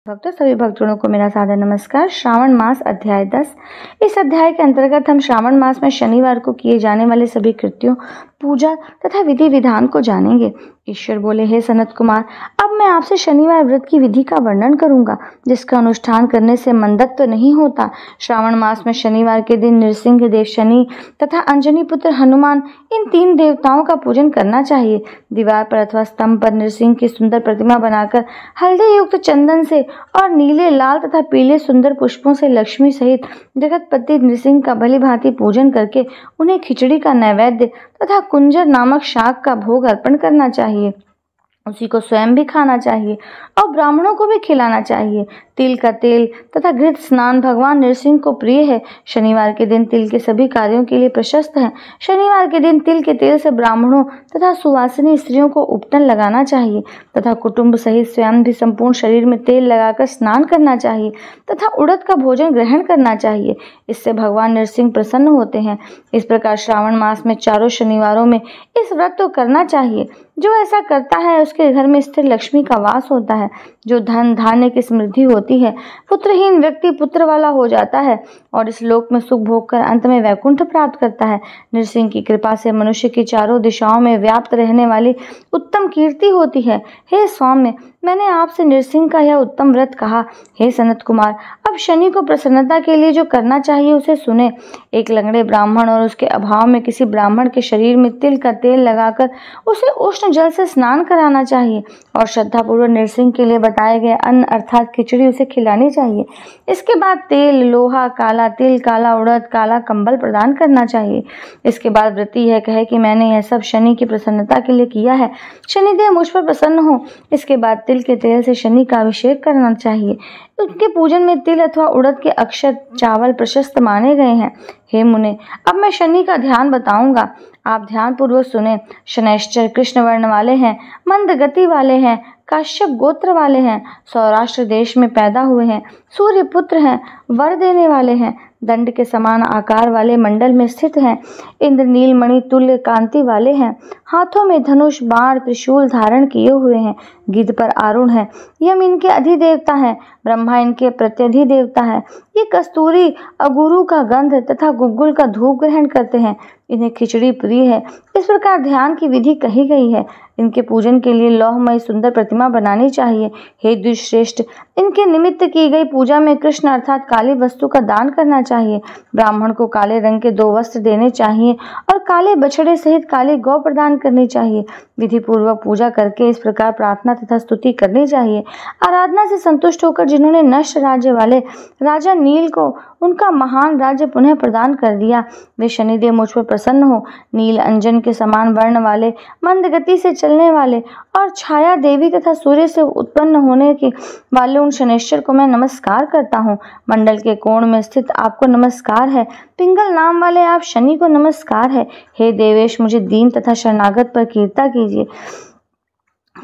भक्तों, सभी भक्तजनों को मेरा सादर नमस्कार। श्रावण मास अध्याय 10। इस अध्याय के अंतर्गत हम श्रावण मास में शनिवार को किए जाने वाले सभी कृत्यों, पूजा तथा विधि विधान को जानेंगे। ईश्वर बोले, हे सनत कुमार, अब मैं आपसे शनिवार व्रत की विधि का वर्णन करूंगा, जिसका अनुष्ठान करने से मंदत्व तो नहीं होता। श्रावण मास में शनिवार के दिन नृसिंह देव शनि तथा अंजनी पुत्र हनुमान, इन तीन देवताओं का पूजन करना चाहिए। दीवार पर अथवा स्तंभ पर नृसिंह की सुंदर प्रतिमा बनाकर हल्दी युक्त चंदन से और नीले, लाल तथा पीले सुंदर पुष्पों से लक्ष्मी सहित जगतपति नृसिंह का भली भांति पूजन करके उन्हें खिचड़ी का नैवेद्य तथा कुंजर नामक शाक का भोग अर्पण करना चाहिए। उसी को स्वयं भी खाना चाहिए और ब्राह्मणों को भी खिलाना चाहिए। तिल का तेल तथा घृत स्नान भगवान नृसिंह को प्रिय है। शनिवार के दिन तिल के सभी कार्यों के लिए प्रशस्त है। शनिवार के दिन तिल के तेल से ब्राह्मणों तथा सुवासिनी स्त्रियों को उपटन लगाना चाहिए तथा कुटुंब सहित स्वयं भी संपूर्ण शरीर में तेल लगाकर स्नान करना चाहिए तथा उड़द का भोजन ग्रहण करना चाहिए। इससे भगवान नृसिंह प्रसन्न होते हैं। इस प्रकार श्रावण मास में चारों शनिवारों में इस व्रत को करना चाहिए। जो ऐसा करता है उसके घर में स्थिर लक्ष्मी का वास होता है। जो धन धान्य की समृद्धि होती है, पुत्रहीन व्यक्ति पुत्र वाला हो जाता है और इस लोक में सुख भोग कर अंत में वैकुंठ प्राप्त करता है। नृसिंह की कृपा से मनुष्य की चारों दिशाओं में व्याप्त रहने वाली उत्तम कीर्ति होती है। हे सौम्य, मैंने आपसे नृसिंह का यह उत्तम व्रत कहा। हे सनत कुमार, अब शनि को प्रसन्नता के लिए जो करना चाहिए उसे सुने। एक लंगड़े ब्राह्मण और उसके अभाव में किसी ब्राह्मण के शरीर में तिल का तेल लगाकर उसे उष्ण जल से स्नान कराना चाहिए और श्रद्धापूर्वक नृसिंह के लिए बताए गए अन्न अर्थात खिचड़ी उसे खिलानी चाहिए। इसके बाद तेल, लोहा, काला तिल, काला उड़द, काला कंबल प्रदान करना चाहिए। इसके बाद व्रती यह कहे कि मैंने यह सब शनि की प्रसन्नता के लिए किया है, शनिदेव मुझ पर प्रसन्न हो। इसके बाद तिल के तेल से शनि का अभिषेक करना चाहिए। उनके पूजन में तिल अथवा उड़द के अक्षत, चावल प्रशस्त माने गए हैं। हे मुने, अब मैं शनि का ध्यान बताऊंगा, आप ध्यान पूर्वक सुने। शनैश्चर कृष्ण वर्ण वाले हैं, मंद गति वाले हैं, काश्यप गोत्र वाले हैं, सौराष्ट्र देश में पैदा हुए हैं, सूर्य पुत्र हैं, वर देने वाले हैं, दंड के समान आकार वाले मंडल में स्थित हैं, इंद्रनील मणि तुल्य कांति वाले हैं, हाथों में धनुष, बाण, त्रिशूल धारण किए हुए हैं, गिद्ध पर आरूढ़ हैं, यम इनके अधिदेवता हैं, ब्रह्मा इनके प्रत्यधिदेवता है। ये कस्तूरी, अगुरु का गंध तथा गुग्गुल का धूप ग्रहण करते हैं। इन्हें खिचड़ी प्रिय है। इस प्रकार ध्यान की विधि कही गई है। इनके पूजन के लिए लौहमय सुंदर प्रतिमा बनानी चाहिए। हे द्विश्रेष्ठ, इनके निमित्त की गई पूजा में कृष्ण अर्थात काली वस्तु का दान करना चाहिए। ब्राह्मण को काले रंग के 2 वस्त्र देने चाहिए और काले बछड़े सहित काली गौ प्रदान करनी चाहिए। विधि पूर्वक पूजा करके इस प्रकार प्रार्थना तथा स्तुति करनी चाहिए। आराधना से संतुष्ट होकर जिन्होंने नष्ट राज्य वाले राजा नील को उनका महान राज्य पुनः प्रदान कर दिया, वे शनिदेव मुझ पर प्रसन्न हो। नील अंजन के समान वर्ण वाले, मंद गति से चलने वाले और छाया देवी तथा सूर्य से उत्पन्न होने के वाले उन शनैश्चर को मैं नमस्कार करता हूँ। मंडल के कोण में स्थित आपको नमस्कार है। पिंगल नाम वाले आप शनि को नमस्कार है। हे देवेश, मुझे दीन तथा शरणागत पर कृपा कीजिए,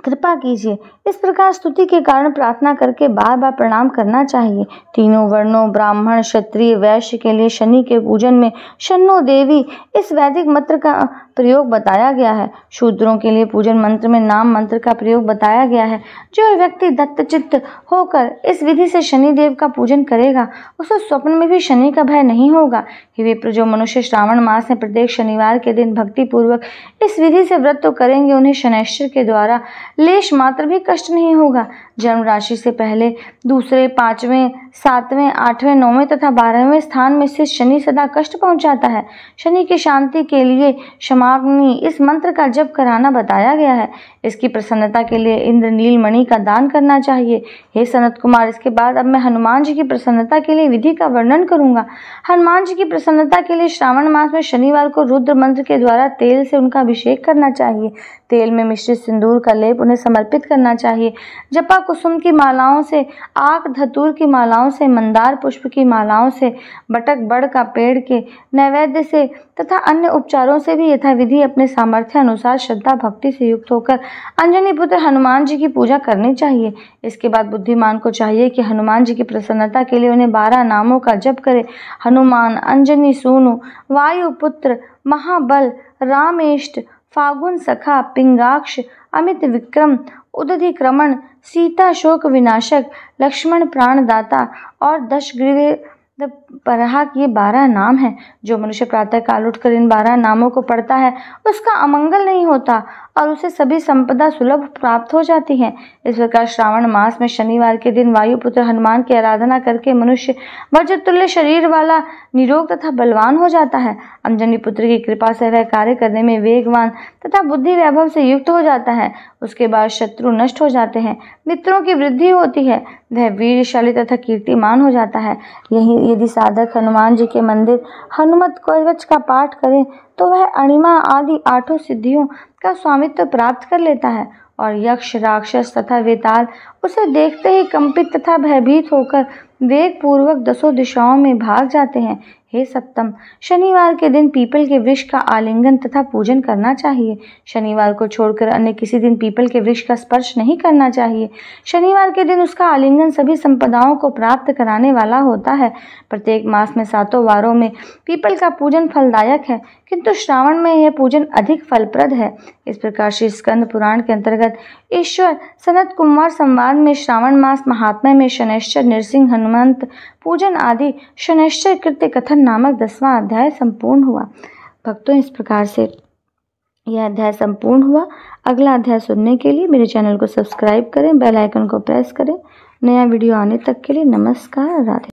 कृपा कीजिए। इस प्रकार स्तुति के कारण प्रार्थना करके बार बार प्रणाम करना चाहिए। तीनों वर्णों ब्राह्मण, क्षत्रिय, वैश्य के लिए शनि के पूजन में शन्नो देवी इस वैदिक मंत्र का प्रयोग बताया गया है। शूद्रों के लिए पूजन मंत्र में नाम मंत्र का प्रयोग बताया गया है। जो व्यक्ति दत्तचित्त होकर इस विधि से शनिदेव का पूजन करेगा उसे स्वप्न में भी शनि का भय नहीं होगा। हे विप्र, जो मनुष्य श्रावण मास में प्रत्येक शनिवार के दिन भक्ति पूर्वक इस विधि से व्रत तो करेंगे, उन्हें शनैश्चर के द्वारा लेश मात्र भी कष्ट नहीं होगा। जन्म राशि से पहले दूसरे, 5वें, 7वें, 8वें, 9वें तथा 12वें स्थान में स्थित शनि सदा कष्ट पहुंचाता है। शनि की शांति के लिए क्षमाग्नि इस मंत्र का जप कराना बताया गया है। इसकी प्रसन्नता के लिए इंद्रनील मणि का दान करना चाहिए। हे सनत कुमार, इसके बाद अब मैं हनुमान जी की प्रसन्नता के लिए विधि का वर्णन करूंगा। हनुमान जी की प्रसन्नता के लिए श्रावण मास में शनिवार को रुद्र मंत्र के द्वारा तेल से उनका अभिषेक करना चाहिए। तेल में मिश्रित सिंदूर का लेप उन्हें समर्पित करना चाहिए। जपा कुसुम की मालाओं से, आक धतूर की मालाओं से, मंदार पुष्प की मालाओं से, बटक बड़ का पेड़ के नैवेद्य से तथा अन्य उपचारों से भी यथाविधि अपने सामर्थ्य अनुसार श्रद्धा भक्ति से युक्त होकर अंजनी पुत्र हनुमान जी की पूजा करनी चाहिए। इसके बाद बुद्धिमान को चाहिए कि हनुमान जी की प्रसन्नता के लिए उन्हें 12 नामों का जप करे। हनुमान, अंजनी सूनु, वायुपुत्र, महाबल, रामेष्ट, फागुन सखा, पिंगाक्ष, अमित विक्रम, उदधिक्रमण, सीता शोक विनाशक, लक्ष्मण प्राणदाता और दशग्रीव परहाक ये 12 नाम हैं। जो मनुष्य प्रातः काल उठकर इन 12 नामों को पढ़ता है उसका अमंगल नहीं होता और उसे सभी संपदा सुलभ प्राप्त हो जाती है। इस प्रकार श्रावण मास में शनिवार के दिन वायुपुत्र हनुमान की आराधना करके मनुष्य वज्रतुल्य शरीर वाला, निरोग तथा बलवान हो जाता है। अंजनी पुत्र की कृपा से वह कार्य करने में वेगवान तथा बुद्धि वैभव से युक्त हो जाता है। उसके बाद शत्रु नष्ट हो जाते हैं, मित्रों की वृद्धि होती है, वह वीरशाली तथा कीर्तिमान हो जाता है। यही यदि साधक हनुमान जी के मंदिर हनुमत कवच का पाठ करें तो वह अणिमा आदि 8 सिद्धियों का स्वामित्व प्राप्त कर लेता है और यक्ष, राक्षस तथा वेताल उसे देखते ही कंपित तथा भयभीत होकर वेग पूर्वक 10 दिशाओं में भाग जाते हैं। हे सप्तम, शनिवार के दिन पीपल के वृक्ष का आलिंगन तथा पूजन करना चाहिए। शनिवार को छोड़कर अन्य किसी दिन पीपल के वृक्ष का स्पर्श नहीं करना चाहिए। शनिवार के दिन उसका आलिंगन सभी संपदाओं को प्राप्त कराने वाला होता है। प्रत्येक मास में 7 वारों में पीपल का पूजन फलदायक है, किंतु श्रावण में यह पूजन अधिक फलप्रद है। इस प्रकार श्री स्कंद पुराण के अंतर्गत ईश्वर सनत कुमार संवाद में श्रावण मास महात्म्य में शनैश्चर, नृसिंह, हनुमंत पूजन आदि शनैश्चर कृत्य कथन नामक 10वां अध्याय संपूर्ण हुआ। भक्तों, इस प्रकार से यह अध्याय संपूर्ण हुआ। अगला अध्याय सुनने के लिए मेरे चैनल को सब्सक्राइब करें, बेल आइकन को प्रेस करें। नया वीडियो आने तक के लिए नमस्कार, राधे।